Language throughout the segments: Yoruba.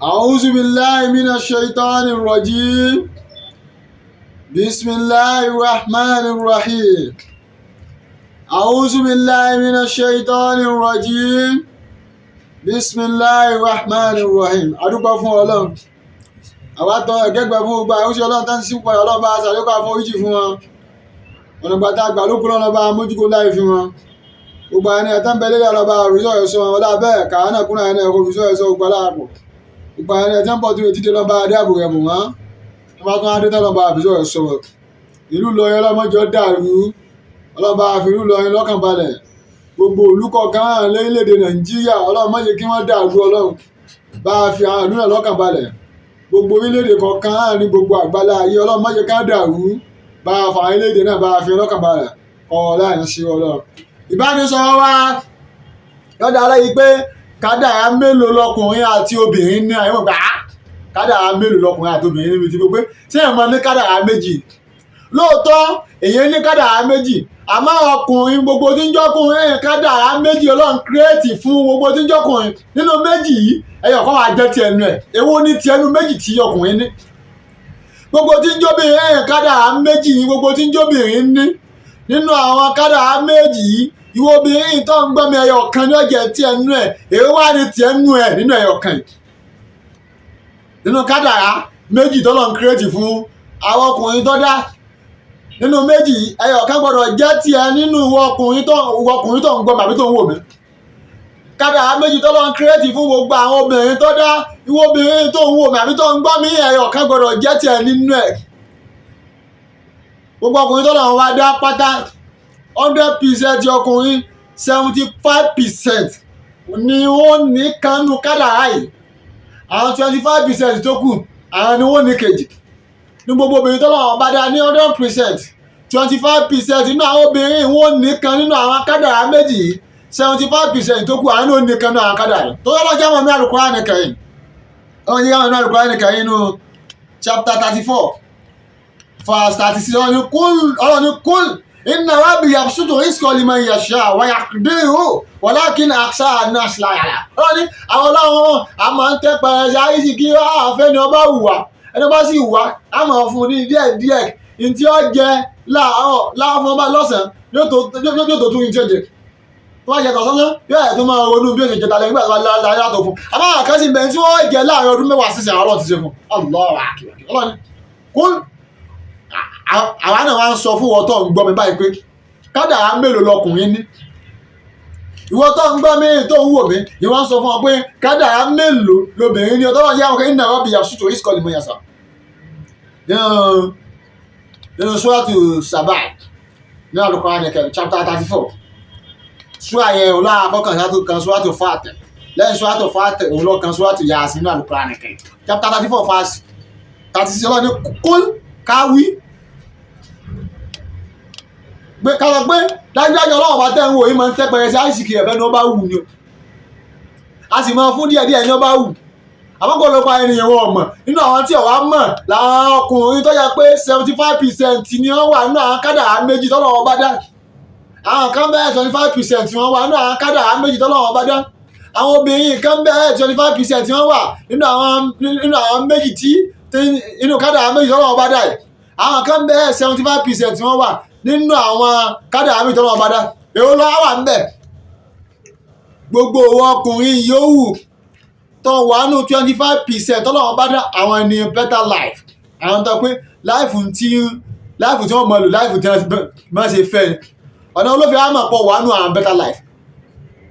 أعوذ بالله من الشيطان الرجيم بسم الله الرحمن الرحيم أعوذ بالله من الشيطان الرجيم بسم الله الرحمن الرحيم adúpẹ́ fún Ọlọ́run àwa tọrọ ìkẹ́gbẹ́ fún gbogbo àwọn òṣìṣẹ́ Ọlọ́run tán sí pọ̀ Ọlọ́run bá ṣàlékún àforíjì fún wọn ọ̀nà gbàtà àgbà ló kúrò lọ́ba mójúkó láì fi wọn gbogbo àwọn ènìyàn tán bẹ lélẹ̀ ọlọ́ba òrùsọ̀ ẹ̀sọ́ wọn ọlá bẹ́ẹ̀ kàánà kúrò àwọn ènìyàn òrùsọ̀ ẹ̀sọ́ gbogbo aláàpọ̀ gbogbo àwọn ènìyàn tán pọ̀ tó ètí lọ́ba adáàbò rẹ̀ mọ̀ wọ́n wọ́n bá tún adé tán lọ́ba òrùsọ̀ ẹ̀sọ́ wọn ìlú Ìlọrin ọlọ́mọjọ́ dàrú ọlọ́ba àfìlú Ìlọrin lọ́kàn balẹ̀ gbogbo olùkọ̀ọ̀kan lórílẹ̀‐èdè Nàìjíríà Ọlọ́run má jẹ́ kí wọ́n dàrú Ọlọ́run bá a fi àwọn ìlú náà lọ́kàn balẹ̀ gbogbo orílẹ̀‐èdè kọ̀ọ̀kan ní gbogbo àgbálá ayé Ọlọ́run má jẹ́ ká dàrú bá a fa orílẹ̀‐èdè náà bá a fi lọ́kàn balẹ̀ ọ̀la ẹ̀ ń ṣe Ọlọ́run. Ìbánisọ̀rọ̀ wa lọ́dọ̀ alẹ́ yìí pé kádàrá mélòó lọkùnrin àti obìnrin ní àyẹ̀wò gbà á kádàrá mélòó lọkùnrin àti obìnrin níbi tí gbogbo ṣé ẹ̀ máa ní kádàrá méjì lóòótọ́ èyí ní kádàrá méjì àmọ́ ọkùnrin gbogbo tí ń jọ́kùnrin ẹ̀yìn kádàrá méjì Ọlọ́run kírètì fún gbogbo tí ń jọ́kùnrin nínú méjì yìí ẹ̀yọ̀ kan máa jẹ́ ti ẹnu ẹ̀ èwo ní ti ẹnu méjì tí ọkùnrin ní gbogbo tí ń jóbìnrin ẹ̀yìn kádàrá méjì yìí gbogbo tí ń jóbìnrin ní nínú àwọn kádàrá méjì yìí ìwọ obìnrin tó ń gbọ́ mi ẹyọ kan ní ọ̀jẹ̀ ti ẹnu ẹ̀ èwo wá ní ti ẹnu ẹ̀ nínú ẹyọ kan yìí nínú kádàrá méjì t'Ọlọ́run kírètì fún àwọn ọkùnrin tó dá nínú méjì ẹyọ kan gbọ́dọ̀ jẹ́ tiẹ̀ nínú ìwọ ọkùnrin tó ń gbọ́ màbí tó ń wò mí kádàrá méjì t'Ọlọ́run kírètì fún gbogbo àwọn obìnrin tó dá ìwọ obìnrin tó ń wò màbí tó ń gbọ́ mí ẹyọ kan gbọ́dọ̀ jẹ́ tiẹ̀ nínú ẹ̀ gbogbo ọkùnrin t'Ọlọ́run wá dá pátá 100% ọkùnrin 75% ni wọ́n ní kánú kádàrá yìí àwọn 25% tó kù àwọn ni wọ́n ní kejì ní gbogbo obìnrin t'Ọlọ́run bá dá ní 100% 25% nínú àwọn obìnrin wọ́n ní kan nínú àwọn kádàrá méjì 75% tó kù àwọn ló ní kan nínú àwọn kádàrá tó yẹ lọ́jọ́ àwọn mẹ́rin Al-Qur'an Karim wọ́n yẹ àwọn mẹ́rin Al-Qur'an Karim nínú chapter 34 verse 36 ọlọ́run ní kúl inna rabbi yabsutu rizqa liman yasha wa yaqdiru walakin aksara an-nas la ya'lamun ọlọ́run ní àwọn ọlọ́run a máa ń tẹ́ pẹ̀lẹ́ àìsí kí àfẹ́ ni ọba wùwà ẹni bá sì wà á máa fún un ní díẹ̀ ní tí ó jẹ láàárọ̀ fún ọba lọ́sàn-án yóò tó tún ní tí ó jẹ tó bá jẹ tọ̀sán yóò yẹ tó máa ronú bí ó ṣe jẹta lẹ́yìn nígbà tó bá láyé látọ̀ fún àmọ́ àwọn kan sì bẹ̀rẹ̀ tí wọ́n jẹ láàrin ọdún mẹ́wàá sísè àárọ̀ ti ṣe fún Allahu akbar ọlọ́run kún àwa náà wá ń sọ fún ìwọ tó ń gbọ́ mi báyìí pé kádàrá mélòó lọkùnrin ní ìwọ tó ń gbọ́ mi tó ń wò mí ìwọ ń sọ fún ọ pé kádàrá mélòó lobìnrin ní ọtọ́wọ́n yá wọn kí inna rabbi yabsutu rizqa liman yasha nínú suratu Saba ní Al-Qur'an Karim chapter 34 sura yẹn òun lára kọkàn sátó kan suratu Fatir lẹ́yìn suratu Fatir òun lọ kan suratu Yasin ní Al-Qur'an Karim chapter 34 verse 36 ọlọ́ni kúl káwí pé káwọn pé dájúdájú Ọlọ́run bá tẹ́ ń wò yìí máa ń tẹ́ pẹrẹ sí àìsìkì ẹ̀fẹ́ ní ó bá wù ni o a sì máa fún díẹ̀díẹ̀ ní ó bá wù àmọ́kọ̀ọ́lọpọ̀ ènìyàn wọn mọ̀ nínú àwọn tí ọ̀wá mọ̀ làwọn ọkùnrin tó yẹ pé 75% ni wọ́n wà nínú àwọn kádàrá méjì t'Ọlọ́run bá dá àwọn kan bẹ́ẹ̀ 25% wọ́n wà nínú àwọn kádàrá méjì t'Ọlọ́run bá dá àwọn obìnrin kan bẹ́ẹ̀ 25% wọ́n wà nínú àwọn méjì tí inú kádàrá méjì t'Ọlọ́run bá dá yìí àwọn kan bẹ́ẹ̀ 75% wọ́n wà nínú àwọn kádàrá méjì t'Ọlọ́run bá dá èwo ló wà ń bẹ̀ gbogbo ọkùnrin yòówù tó wà nù 25% t'Ọlọ́run bá dá àwọn ní better life àwọn tó pé láìfù tí wọ́n mọ̀ lò láìfù tí wọ́n máa ṣe fẹ́ ọ̀nà olófin àmọ̀ pọ̀ wà nù àwọn better life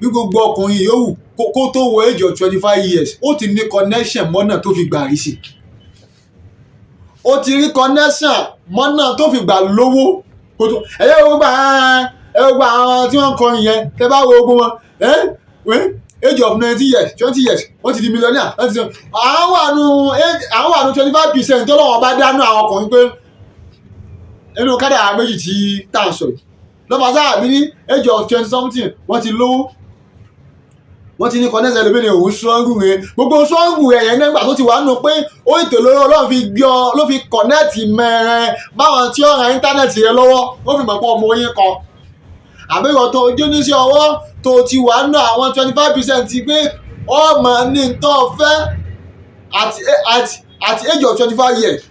bí gbogbo ọkùnrin yòówù kó tó wọ age of 25 years ó ti ní connection mọ́nà tó fi gbà rí sí ó ti rí connection mọ́nà tó fi gbà lówó ẹ̀yẹ́ gbogbo àwọn tí wọ́n ń kọrin yẹn tẹ́ bá wo ogun wọn age of 19 years 20 years wọ́n ti di millionaire àwọn wà nù 25% t'Ọlọ́run bá dánú àwọn ọkùnrin pé inú kádàrá méjì tí tá à ń sọ yìí lọ́pàá sáà bí ní age of 20 something wọ́n ti lówó wọ́n ti ní connection ẹlòmínì òun ṣọ́ngù rẹ̀ gbogbo ṣọ́ngù rẹ̀ yẹn nígbà tó ti wà nù pé ó ètò lórí Ọlọ́run fi gbé ọ ló fi connect mẹ́rin báwọn tí ó ra íńtánẹ́ẹ̀tì rẹ lọ́wọ́ ó fi mọ̀ pé ọmọ oyin kan àbẹ̀wò tó ojú ní sí ọwọ́ tó ti wà nù àwọn 25% pé ọmọ ní tó fẹ́ at age of 25 years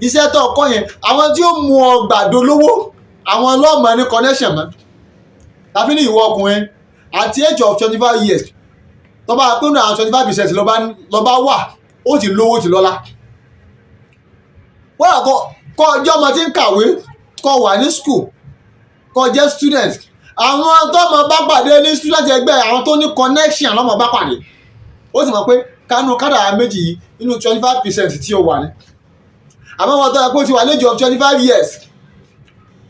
iṣẹ́ tó kọ́ yẹn àwọn tí ó mú ọ gbàdolówó àwọn ọlọ́mọ ní connection mọ́ tàbí ní ìwọ ọkùnrin at age of 25 years tó bá pín àwọn 25% lọ bá wà ó ti lówó ti lọ́lá wọ́n kọ́ ọjọ́ ọmọ tí ń kàwé kọ́ wà ní school kọ́ jẹ́ student àwọn tọ́mọ bá pàdé ní student ẹgbẹ́ àwọn tó ní connection lọ́mọ bá pàdé ó sì mọ̀ pé kánú kádàrá méjì yìí nínú 25% tí ó wà ní àmọ́ wọn tó yẹ kó ti wà lẹ́jọ́ 25 years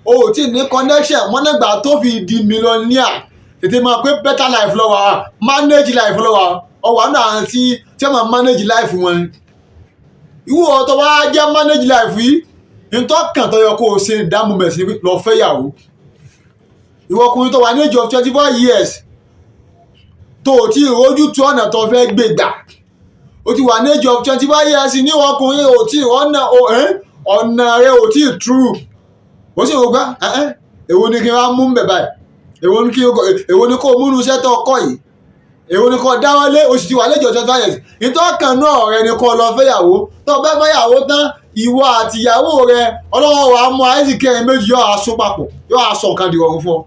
o ò tí ní connection mọ́nàgbà tó fi di millionaire tètè máa pé better life lọ́wọ́ manage life lọ́wọ́ ọwọ́ náà tí wọ́n manage life wọn ìwọ tó wá jẹ́ manage life yìí ntọ́kàn tó yẹ kó o ṣe ìdáàmú mẹ̀sí lọ fẹ́ yàwó ìwọ ọkùnrin tó wà ní age of 24 years tó o ti rojú tó ọ̀nà tó fẹ́ gbé gbà o ti wà ní age of 25 years ní ọkùnrin o ti ọ̀nà rẹ o ti true o sì rògbà èwo ni kí n wá mú bẹ̀ báyìí èwo ni kó o múnú iṣẹ́ tó kọ́ yìí èwo ni kó o dáwọ́lé o sì ti wà ní age of 25 years ìtọ́kàn náà rẹ ni kó o lọ fẹ́ yàwó tó o bẹ́ fẹ́ yàwó tán ìwọ àti ìyàwó rẹ ọlọ́wọ́ wa mú àìsí kẹrin méjì yóò aṣọ papọ̀ yóò aṣọ nǹkan di ọ̀run fún ọ.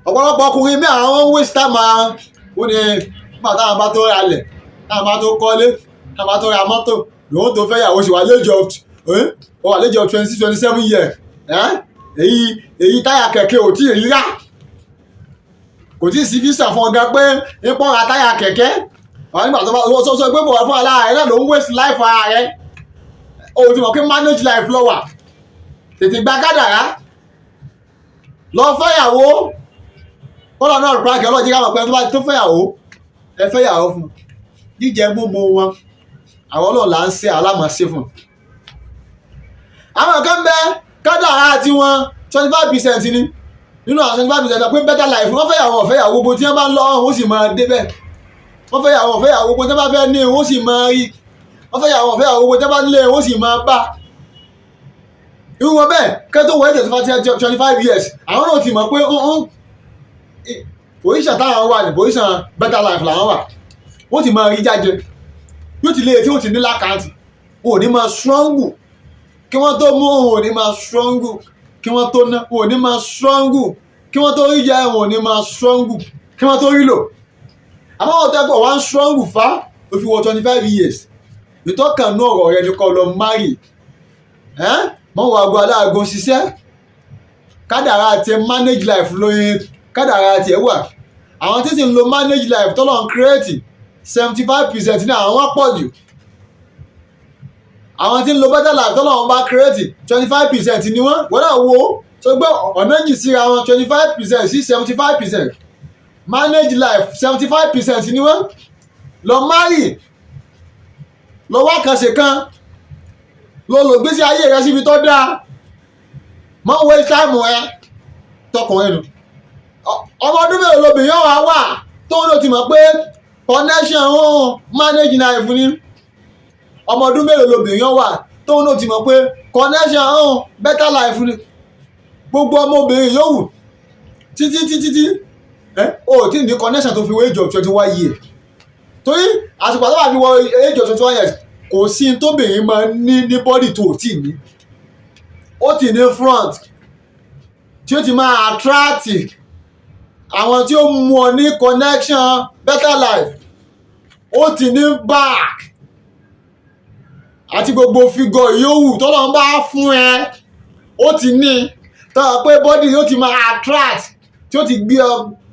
ọ̀pọ̀lọpọ̀ ọkùnrin mi àwọn ń waste time ó ní nígbà táwọn bá tó ra lẹ̀ táwọn bá tó kọ́lé táwọn bá tó ra mọ́tò lòun tó fẹ́ yàwó sì wà lẹ́jọ́ 26-27 years èyí táyà kẹ̀kẹ́ ò tí ì rírà kò tí ì sí físà fún ọ̀gá pé ń pọ́n ra táyà kẹ̀kẹ́ àwọn nígbà tó bá sọ pé bọ̀wọ̀ fún aláàrẹ náà ló ń waste life ara rẹ o ti mọ̀ pé manage life lọ́wà tètè gba kádàrá lọ fẹ́yàwó kọ́lọ̀ náà pàákẹ́ ọlọ́jẹ́ ká mọ̀ pé tó fẹ́yàwó ẹ fẹ́yàwó fún jíjẹ gbogbo wọn àwọn ọlọ́run là ń ṣe alámọ̀ṣe fún àwọn kan bẹ kádàrá àti wọn 25% ni nínú àwọn 25% pé better life wọ́n fẹ́yàwó gbogbo tí wọ́n bá ń lọ ọ̀hún ó sì máa débẹ̀ wọ́n fẹ́yàwó gbogbo tí wọ́n bá fẹ́ ní wọ́n sì máa rí wọ́n fẹ́yàwó gbogbo tí wọ́n bá lé wọ́n sì máa bá irú wọn bẹ́ẹ̀ kẹ́tọ́ wọ́n ẹ̀jẹ̀ 25 years àwọn náà ti mọ̀ pé position táwọn wà ní position better life làwọn wà wọ́n ti máa rí jáde yóò ti lé tí wọ́n ti ní lákàntì wọn ò ní máa strong kí wọ́n tó mú wọn ò ní máa strong kí wọ́n tó ná wọn ò ní máa strong kí wọ́n tó rí jẹ wọn ò ní máa strong kí wọ́n tó rí lò àmọ́ wọ́n tẹ́kọ̀ wọ́n strong fa ó fi wọ 25 years ìtọ́kàn náà ọ̀rọ̀ rẹ ní kọ́ lọ marry mọ́ wà gbọ́ aláàgọ́ ṣiṣẹ́ kádàrá àti manage life lóyún kádàrá àti ẹ̀wà àwọn tí sì ń lo manage life tọ́lọ̀ ń create 75% ní àwọn pọ̀ jù àwọn tí ń lo better life tọ́lọ̀ ń bá create 25% ni wọ́n náà wo tó gbé ọ̀nà jì síra wọn 25% sí 75% manage life 75% ni wọ́n lọ marry lọ wá kànṣe kan lọ lò gbèsè ayé rẹ síbi tó dáa mọ waste time ẹ tọkùnrin nù ọmọ ọdún mélòó lobìnrin ọ̀hún wà tó ń lò ti mọ̀ pé connection manage life ni ọmọ ọdún mélòó lobìnrin wà tó ń lò ti mọ̀ pé connection better life ni gbogbo ọmọbìnrin yòówù títí o tí ní connection tó fi wọ age of 21 years torí àsìkò àtàwọn àfi wọ age of 21 years kò sí tóbìnrin máa ní body tó tì ní ó tì ní front tí ó ti máa attract àwọn tí ó mú ọ ní connection better life ó tì ní back àti gbogbo figure yòówù tọ́lọ́ ń bá fún ẹ ó ti ní tọ́ pé body yóò ti máa attract tí ó ti gbé ọ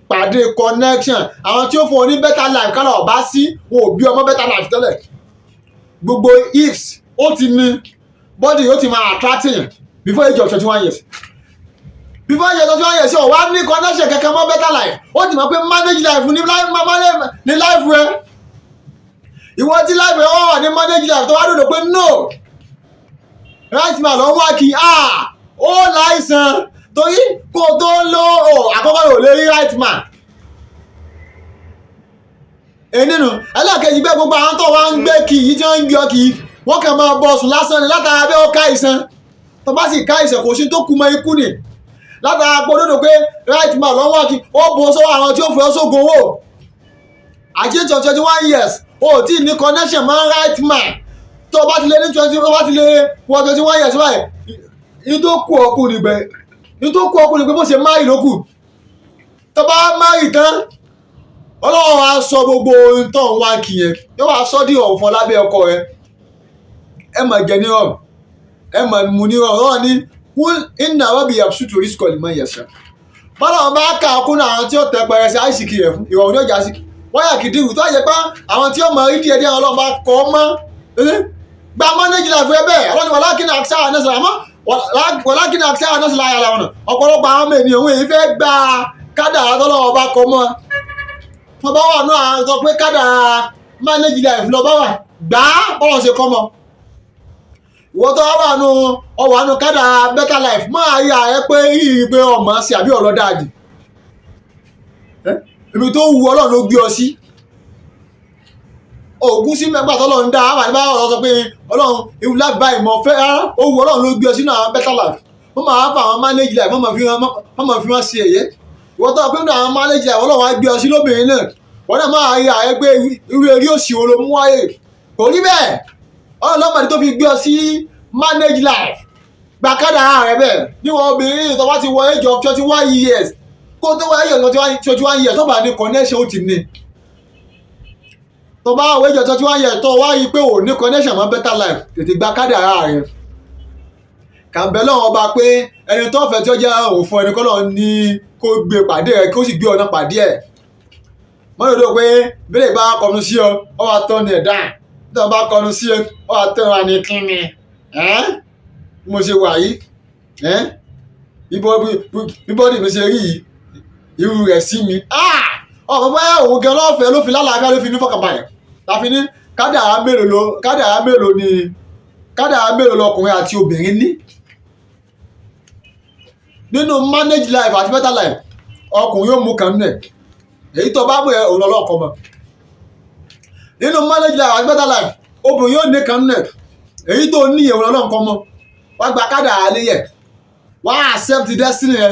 pàdé connection àwọn tí ó fún ọ ní better life kálọ̀ ọ̀bá sí wọn ò bí ọmọ better life tẹ́lẹ̀ gbogbo ifs ó ti ní body yóò ti máa attract yẹn before age of 21 years before age of 21 years ọ̀ wá ní connection kankan mọ́ better life ó ti mọ̀ pé manage life ní life rẹ ìwọ tí life rẹ wà ní manage life tó wá dòdò pé no right man lọ wá kí ó láìsàn torí kó tó lọ àkọ́kọ́ rò lè rí right man nínú ẹlẹ́ẹ̀kejì bẹ́ẹ̀ gbogbo àwọn tó wá ń gbé kì í tí wọ́n ń gbé ọ kì í wọ́n kàn máa bọ̀ sùn lásán ni látara bí ó ká ìsan tó bá sì ká ìsàn kò sí tó kú mọ́ ikú ni látara pé olódò pé right man lọ́wọ́ kí ó bọ́ sọ́wọ́ àwọn tí ó fẹ́ sógun owó àjíǹtì 21 years o ò tí ì ní connection mọ́ right man tó o bá ti lé ní 21 years báyìí ní tó kú ọkùnrin pé bó ṣe márì ló kù tó bá márì tán ọlọ́run wa sọ gbogbo ohun tó ń wá kì yẹn yóò wá sọ́ dí ọ̀fọ̀ lábẹ́ ọkọ rẹ ẹ mọ̀ jẹ ní ọ̀rọ̀ ẹ mọ̀ mú ní ọ̀rọ̀ ní kún iná rọ́bì yabsutu rizqa liman yasha bọ́lá wọn bá kà kún àwọn tí ó tẹ pẹrẹ sí àìsíkì rẹ̀ fún ìrọ̀rùn yóò já sí wọ́n yà kìdí ìrù tó yẹ pé àwọn tí ó mọ̀ rí díẹ̀ díẹ̀ ọlọ́run bá kọ́ mọ́ gba mọ́nẹ́jì láì fún ẹ bẹ́ẹ̀ ọlọ́run wàlákì náà sáà náà sọ̀rọ̀ àmọ́ wàlákì náà sáà náà sọ̀rọ̀ àyàlà ọ̀nà ọ̀pọ̀lọpọ̀ àwọn ọmọ ènìyàn òun èyí fẹ́ gba kádàrá tọ́lọ́run bá kọ́ mọ́ wọn bá wà náà sọ pé kádàrá mọ́nẹ́jì láì fún lọ bá wà gbà á bọ́lọ̀ ṣe kọ́ mọ́ ìwọ tó wà nù ọwà nù kádàrá better life máa yà ẹ pé yìí pé ọmọ sí àbí ọlọ́dàdì ibi tó wù ọlọ́run ló gbé ọ sí ògùn sí mẹ́gbà tọ́lọ́run dá àwọn àdìbá ọ̀rọ̀ sọ pé ọlọ́run ewu láti bá ìmọ̀ fẹ́ rárá ó wù ọlọ́run ló gbé ọ sínú àwọn better life wọ́n máa fà àwọn manage life wọ́n máa fi wọ́n ṣe ẹ̀yẹ ìwọ tó wà pé àwọn manage life ọlọ́run á gbé ọ sí lóbìnrin náà wọ́n náà máa yà ẹ pé irú eré òsì wo ló mú wáyé kò rí bẹ́ẹ̀ ọlọ́mọdé tó fi gbé ọ sí manage life gba kádàrá rẹ bẹ́ẹ̀ níwọ̀n obìnrin tó bá ti wọ age of 21 years kó tó wọ age of 21 years tó bá ní connection ó ti ní tó bá wọ age of 21 years tó wá yí pé ò ní connection mọ́ better life tètè gba kádàrá rẹ kàǹbẹ̀ lọ́wọ́ ọba pé ẹni tó fẹ́ tí ó jẹ́ òun fún ẹni kọ́ lọ́ọ́ ní kó gbé pàdé rẹ kó sì gbé ọ̀nà pàdé ẹ̀ mọ́tò tó pé bẹ́ẹ̀ bá kọnu sí ọ ọ wà tọ́ ni ẹ̀dá tó bá kọnu sí ọ ọ wà tọ́ ni kíni mo ṣe wà yìí bíbọ́dì mi ṣe rí irú rẹ̀ sí mi ọ̀pọ̀ bá òun gan lọ́fẹ̀ẹ́ ló fi lálàáfíà ló fi ní fọkànbalẹ̀ láfi ní kádàrá mélòó lọkùnrin àti obìnrin ní nínú manage life àti better life ọkùnrin yóò mú kan nẹ̀ èyí tó bá bẹ̀rẹ̀ òun lọ́kọ̀ mọ́ nínú manage life àti better life obìnrin yóò ní kan nẹ̀ èyí tó ní òun lọ́kọ̀ mọ́ wọ́n gba kádàrá léyẹ̀ wọ́n á accept destiny rẹ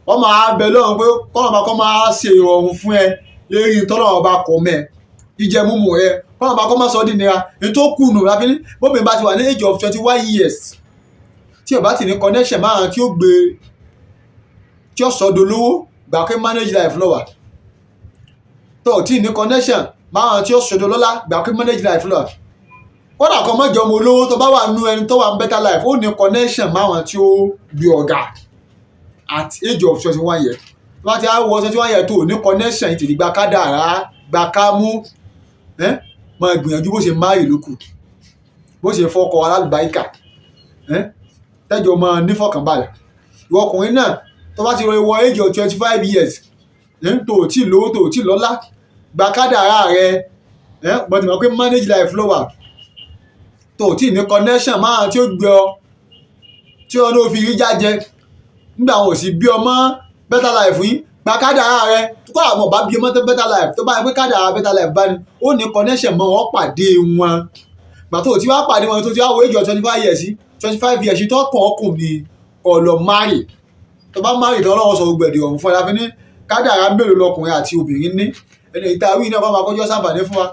wọ́n máa bẹ lọ́run pé kọ́nà kọ́ máa ṣe ìrọ̀rùn fún ẹ lérí tọ́lọ́run ọba kọ́ mẹ́ jíjẹ múmu rẹ kọ́nà kọ́ máa sọ dí nira ní tó kùnù láfi ní bóbi bá ti wà ní age of 21 years tí ò bá ti ní connection máa tí ó gbé tí ó sọdọ̀ lówó gbà pé manage life lọ́wà tó ò tí ní connection máa tí ó sọdọ̀ lọ́lá gbà pé manage life lọ́wà kódà kan mọ́jọ ọmọ olówó tó bá wà nú ẹni tó wà ń better life ó ní connection máwọn tí ó bí ọ̀gá at age of 21 years tó bá ti á wọ 21 years tó ní connection ti gba kádàrá gba kámú máa gbìyànjú bó ṣe máàrì lókù bó ṣe fọkọ alálùbáríkà tẹ́jọ máa nífọ̀kànbalẹ̀ ìwọ ọkùnrin náà tó bá ti wọ age of 25 years tó ò tí lówó tó ò tí lọ́lá gba kádàrá rẹ bọ́n ti mọ̀ pé manage life ló wà tó tí ní connection máa tí ó gbé ọ tí ọ ló fi rí jájẹ nígbà wọn ò sì bí ọmọ better life yìí gba kádàrá rẹ kó àwọn ọba bí ọmọ tó better life tó bá yẹ pé kádàrá better life bá ní ó ní connection mọ́ wọn pàdé wọn gbà tó tí wàá pàdé wọn tó ti wá wọ age of 25 years tó kàn ọkùnrin ọ̀lọ́ márì tó bá márì tó ọlọ́wọ́ sọ gbogbo ẹ̀dì ọ̀hún fún ẹ láfi ní kádàrá mélòó lọkùnrin àti obìnrin ní ẹni ìtawí náà bá máa kọjọ́ sáǹfààní fún wa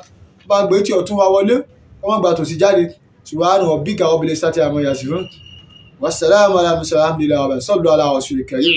bá gbé tí ọ̀tún wa wọlé wọ́n gbà tòsí jáde سبحان ربك رب العزة عما يصفون والسلام على المرسلين والحمد لله رب العالمين صلوا على رسول الكريم